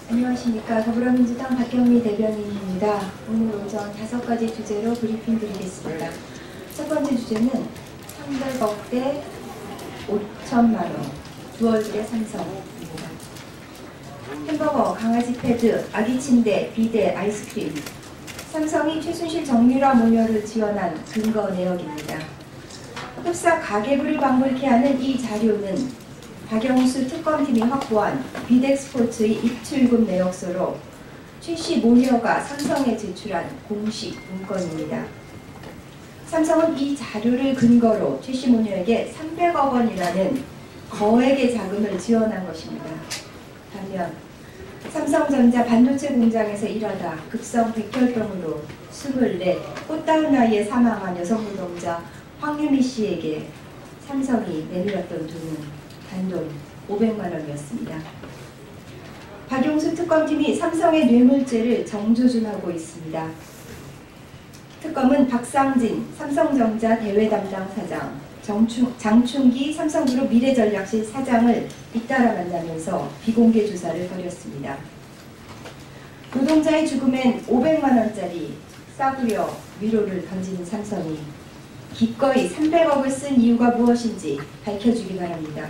안녕하십니까. 더불어민주당 박경미 대변인입니다. 오늘 오전 5가지 주제로 브리핑 드리겠습니다. 첫 번째 주제는 300억 대 5천만 원, 듀얼그레 삼성입니다. 햄버거, 강아지 패드, 아기 침대, 비데, 아이스크림. 삼성이 최순실 정유라 모녀를 지원한 근거 내역입니다. 흡사 가계부를 방불케 하는 이 자료는 박영수 특검팀이 확보한 비덱스포츠의 입출금 내역서로 최씨 모녀가 삼성에 제출한 공식 문건입니다. 삼성은 이 자료를 근거로 최씨 모녀에게 300억 원이라는 거액의 자금을 지원한 것입니다. 반면 삼성전자 반도체 공장에서 일하다 급성 백혈병으로 24, 꽃다운 나이에 사망한 여성 노동자 황유미 씨에게 삼성이 내밀었던 돈은 단돈 500만 원이었습니다. 박용수 특검팀이 삼성의 뇌물죄를 정조준하고 있습니다. 특검은 박상진 삼성전자 대외 담당 사장, 장충기 삼성그룹 미래전략실 사장을 잇따라 만나면서 비공개 조사를 벌였습니다. 노동자의 죽음엔 500만 원짜리 싸구려 위로를 던지는 삼성이 기꺼이 300억을 쓴 이유가 무엇인지 밝혀주기 바랍니다.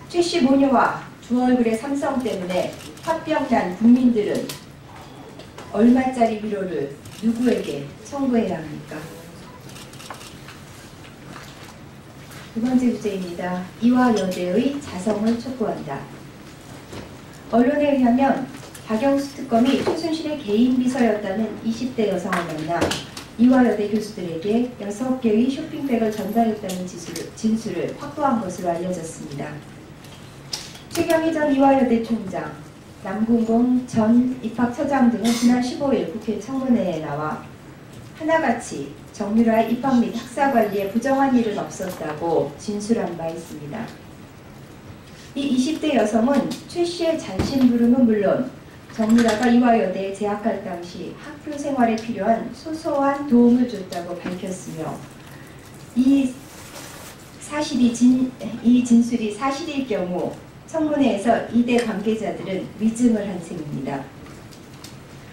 최씨 모녀와 듀얼그레 삼성 때문에 화병난 국민들은 얼마짜리 위로를 누구에게 청구해야 합니까? 두 번째 주제입니다. 이화여대의 자성을 촉구한다. 언론에 의하면 박영수 특검이 최순실의 개인 비서였다는 20대 여성을 만나 이화여대 교수들에게 6개의 쇼핑백을 전달했다는 진술을 확보한 것으로 알려졌습니다. 최경희 전 이화여대 총장, 남궁공 전 입학처장 등은 지난 15일 국회 청문회에 나와 하나같이 정유라의 입학 및 학사 관리에 부정한 일은 없었다고 진술한 바 있습니다. 이 20대 여성은 최 씨의 잔심부름은 물론 정유라가 이화여대에 재학할 당시 학교 생활에 필요한 소소한 도움을 줬다고 밝혔으며 이 진술이 사실일 경우 청문회에서 이대 관계자들은 위증을 한 셈입니다.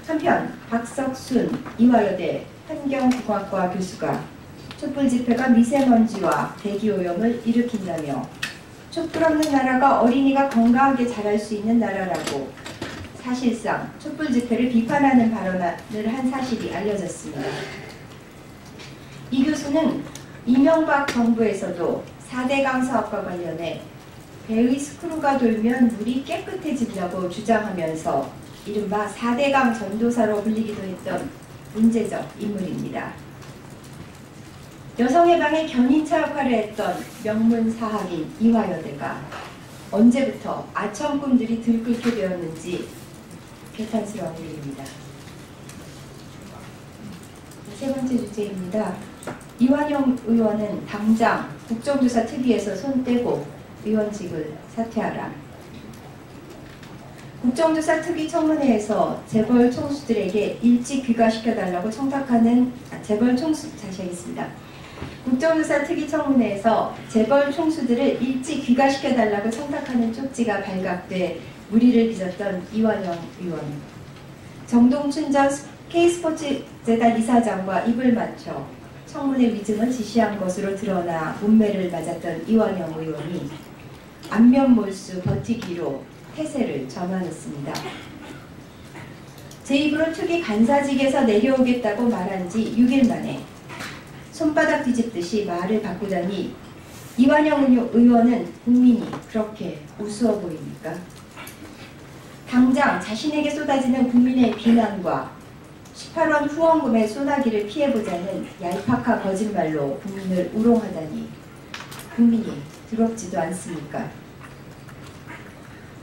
한편 박석순 이화여대 환경국악과 교수가 촛불 집회가 미세먼지와 대기오염을 일으킨다며 촛불 없는 나라가 어린이가 건강하게 자랄 수 있는 나라라고 사실상 촛불 집회를 비판하는 발언을 한 사실이 알려졌습니다. 이 교수는 이명박 정부에서도 4대강 사업과 관련해 배의 스크루가 돌면 물이 깨끗해진다고 주장하면서 이른바 4대강 전도사로 불리기도 했던 문제적 인물입니다. 여성해방의 견인차 역할을 했던 명문사학인 이화여대가 언제부터 아첨꾼들이 들끓게 되었는지 개탄스러운 일입니다. 세 번째 주제입니다. 이완영 의원은 당장 국정조사 특위에서 손 떼고 의원직을 사퇴하라. 국정조사 특위 청문회에서 재벌 총수들에게 일찍 귀가시켜달라고 청탁하는 국정조사 특위 청문회에서 재벌 총수들을 일찍 귀가시켜달라고 청탁하는 쪽지가 발각돼 물의를 빚었던 이완영 의원. 정동춘 전 K스포츠재단 이사장과 입을 맞춰 청문회 위증을 지시한 것으로 드러나 문매를 맞았던 이완영 의원이 안면몰수 버티기로 태세를 전환했습니다. 제 입으로 특위 간사직에서 내려오겠다고 말한 지 6일 만에 손바닥 뒤집듯이 말을 바꾸다니 이완영 의원은 국민이 그렇게 우스워 보입니까? 당장 자신에게 쏟아지는 국민의 비난과 18원 후원금의 소나기를 피해보자는 얄팍한 거짓말로 국민을 우롱하다니 국민이 두렵지도 않습니까?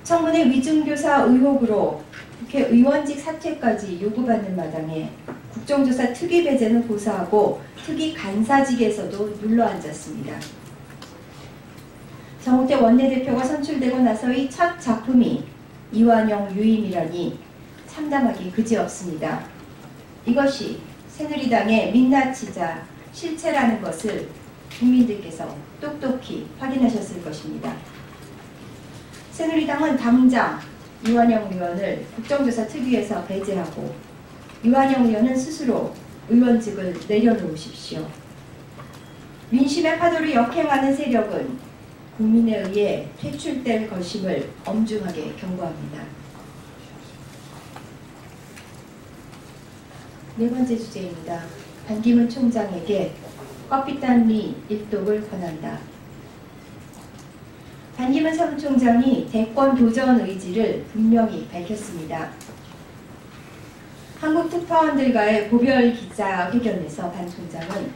청문회 위증교사 의혹으로 국회의원직 사퇴까지 요구받는 마당에 국정조사 특위 배제는 고사하고 특위 간사직에서도 눌러앉았습니다. 정우택 원내대표가 선출되고 나서의 첫 작품이 이완영 유임이라니 참담하기 그지없습니다. 이것이 새누리당의 민낯이자 실체라는 것을 국민들께서 똑똑히 확인하셨을 것입니다. 새누리당은 당장 이완영 의원을 국정조사 특위에서 배제하고 이완영 의원은 스스로 의원직을 내려놓으십시오. 민심의 파도를 역행하는 세력은 국민에 의해 퇴출될 것임을 엄중하게 경고합니다. 네 번째 주제입니다. 반기문 총장에게 껍빗단리 일독을 권한다. 반기문 사무총장이 대권 도전 의지를 분명히 밝혔습니다. 한국 특파원들과의 고별 기자회견에서 반 총장은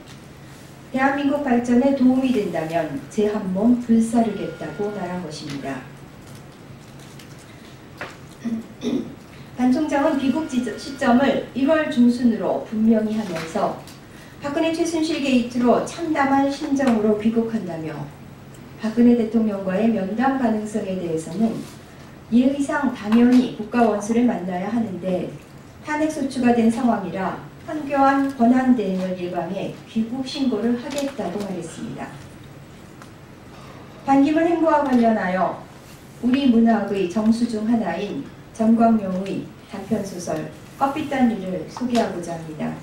대한민국 발전에 도움이 된다면 제 한 몸 불사르겠다고 말한 것입니다. 반 총장은 귀국 시점을 1월 중순으로 분명히 하면서 박근혜 최순실 게이트로 참담한 심정으로 귀국한다며 박근혜 대통령과의 면담 가능성에 대해서는 예의상 당연히 국가 원수를 만나야 하는데 탄핵소추가 된 상황이라 현교한 권한 대행을 예방해 귀국 신고를 하겠다고 말했습니다. 반기문 행보와 관련하여 우리 문학의 정수 중 하나인 전광용의 단편소설 껍빗단리를 소개하고자 합니다.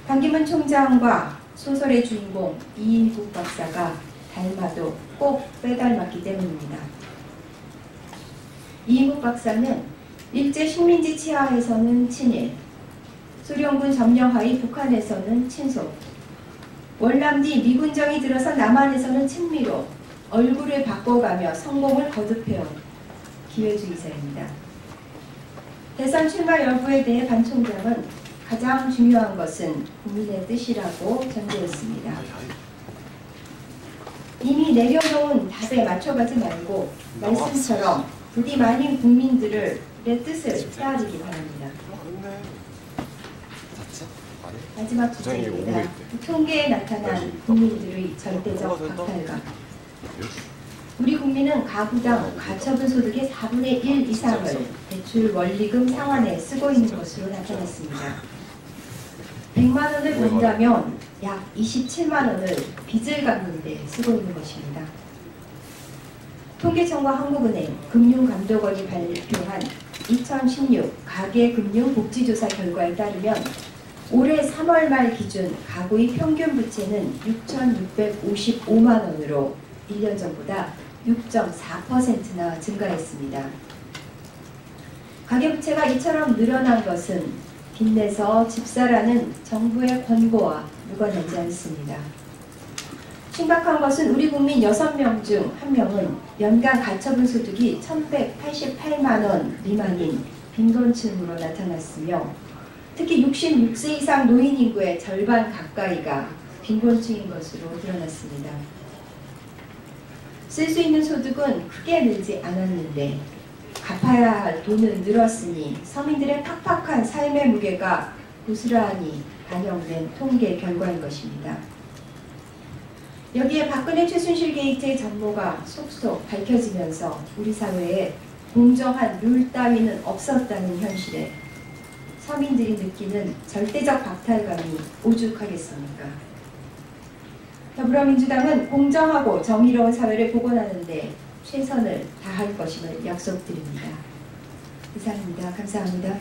반기문 총장과 소설의 주인공 이인국 박사가 닮아도 꼭 빼닮았기 때문입니다. 이인국 박사는 일제 식민지 치하에서는 친일, 소련군 점령하의 북한에서는 친소, 월남 뒤 미군정이 들어서 남한에서는 친미로 얼굴을 바꿔가며 성공을 거듭해온 기회주의자입니다. 대선 출마 여부에 대해 반 총장은 가장 중요한 것은 국민의 뜻이라고 전제했습니다. 이미 내려놓은 답에 맞춰가지 말고 말씀처럼 부디 많은 국민들의 뜻을 헤아리기 바랍니다. 마지막 주제입니다. 통계에 나타난 국민들의 절대적 박탈감. 우리 국민은 가구당 가처분 소득의 4분의 1 이상을 대출 원리금 상환에 쓰고 있는 것으로 나타났습니다. 100만 원을 번다면 약 27만 원을 빚을 갚는 데 쓰고 있는 것입니다. 통계청과 한국은행, 금융감독원이 발표한 2016 가계금융복지조사 결과에 따르면 올해 3월 말 기준 가구의 평균 부채는 6,655만 원으로 1년 전보다 6.4%나 증가했습니다. 가계부채가 이처럼 늘어난 것은 빚내서 집 사라는 정부의 권고와 무관하지 않습니다. 심각한 것은 우리 국민 6명 중 1명은 연간 가처분 소득이 1,188만 원 미만인 빈곤층으로 나타났으며 특히 66세 이상 노인 인구의 절반 가까이가 빈곤층인 것으로 드러났습니다. 쓸 수 있는 소득은 크게 늘지 않았는데 갚아야 할 돈은 늘었으니 서민들의 팍팍한 삶의 무게가 고스란히 반영된 통계 결과인 것입니다. 여기에 박근혜 최순실 게이트의 전모가 속속 밝혀지면서 우리 사회에 공정한 룰 따위는 없었다는 현실에 서민들이 느끼는 절대적 박탈감이 오죽하겠습니까? 더불어민주당은 공정하고 정의로운 사회를 복원하는 데 최선을 다할 것임을 약속드립니다. 이상입니다. 감사합니다.